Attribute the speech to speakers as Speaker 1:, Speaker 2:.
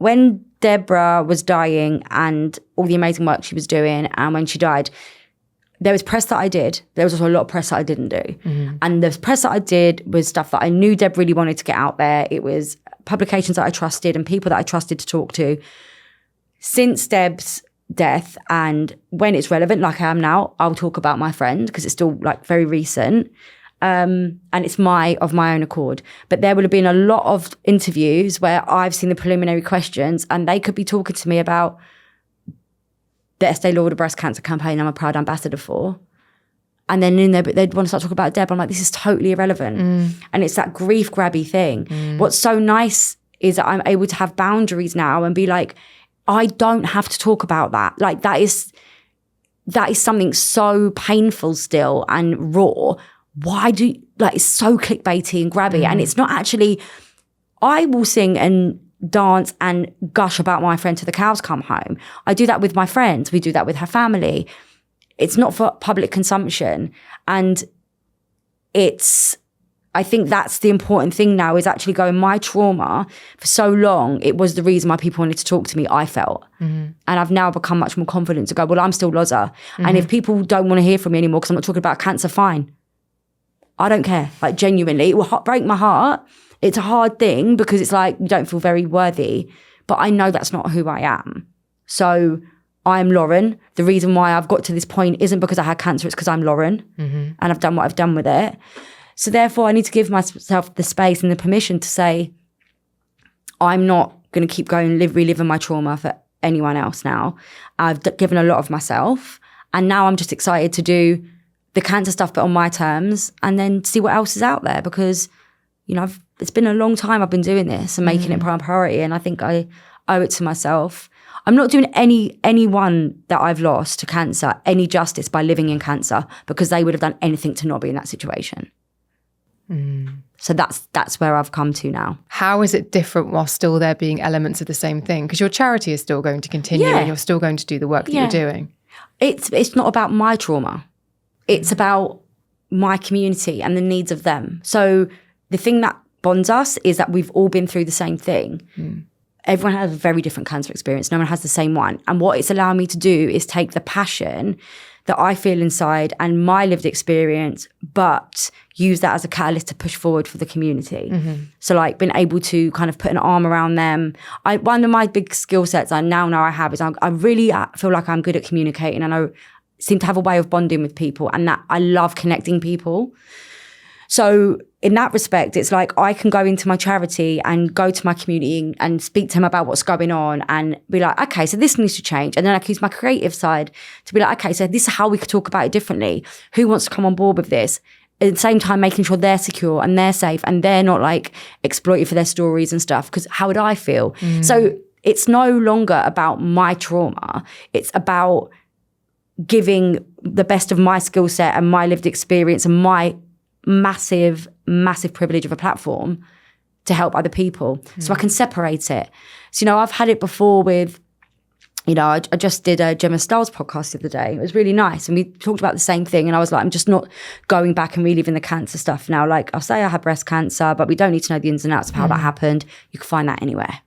Speaker 1: when Deborah was dying and all the amazing work she was doing, and when she died, there was press that I did. There was also a lot of press that I didn't do. And the press that I did was stuff that I knew Deb really wanted to get out there. It was publications that I trusted and people that I trusted to talk to. Since Deb's death, and when it's relevant, like I am now, I'll talk about my friend because it's still like very recent. And it's of my own accord. But there would have been a lot of interviews where I've seen the preliminary questions and they could be talking to me about the Estee Lauder breast cancer campaign I'm a proud ambassador for. And then in there, they'd want to start talking about Deb. I'm like, this is totally irrelevant. And it's that grief grabby thing. What's so nice is that I'm able to have boundaries now and be like, I don't have to talk about that. Like that is something so painful still and raw. Why do, like, it's so clickbaity and grabby. And it's not actually, I will sing and dance and gush about my friend till the cows come home. I do that with my friends. We do that with her family. It's not for public consumption. And I think that's the important thing now is actually going, my trauma for so long, it was the reason why people wanted to talk to me, I felt. And I've now become much more confident to go, well, I'm still Loza. And if people don't want to hear from me anymore because I'm not talking about cancer, fine. I don't care. Like genuinely, it will break my heart. It's a hard thing because it's like you don't feel very worthy, but I know that's not who I am. So I'm Lauren. The reason why I've got to this point isn't because I had cancer, it's because I'm Lauren and I've done what I've done with it. So therefore I need to give myself the space and the permission to say, I'm not going to keep going reliving my trauma for anyone else now. I've given a lot of myself and now I'm just excited to do the cancer stuff, but on my terms, and then see what else is out there because, you know, it's been a long time I've been doing this and making it a priority, and I think I owe it to myself. I'm not doing anyone that I've lost to cancer any justice by living in cancer because they would have done anything to not be in that situation. So that's where I've come to now.
Speaker 2: How is it different while still there being elements of the same thing? Because your charity is still going to continue and you're still going to do the work that you're doing.
Speaker 1: It's not about my trauma. It's about my community and the needs of them. So the thing that bonds us is that we've all been through the same thing. Everyone has a very different cancer experience. No one has the same one. And what it's allowing me to do is take the passion that I feel inside and my lived experience, but use that as a catalyst to push forward for the community. So like being able to kind of put an arm around them. One of my big skill sets I now know I have is I really feel like I'm good at communicating, and I seem to have a way of bonding with people, and that I love connecting people. So in that respect, it's like I can go into my charity and go to my community and speak to them about what's going on and be like, okay, so this needs to change. And then I can use my creative side to be like, okay, so this is how we could talk about it differently. Who wants to come on board with this? At the same time, making sure they're secure and they're safe and they're not like exploited for their stories and stuff. Because how would I feel? So it's no longer about my trauma. It's about giving the best of my skill set and my lived experience and my massive privilege of a platform to help other people. So I can separate it. So, you know, I've had it before with, you know, I just did a Gemma Styles podcast the other day. It was really nice. And we talked about the same thing. And I was like, I'm just not going back and reliving the cancer stuff now. Like I'll say I had breast cancer, but we don't need to know the ins and outs of how that happened. You can find that anywhere.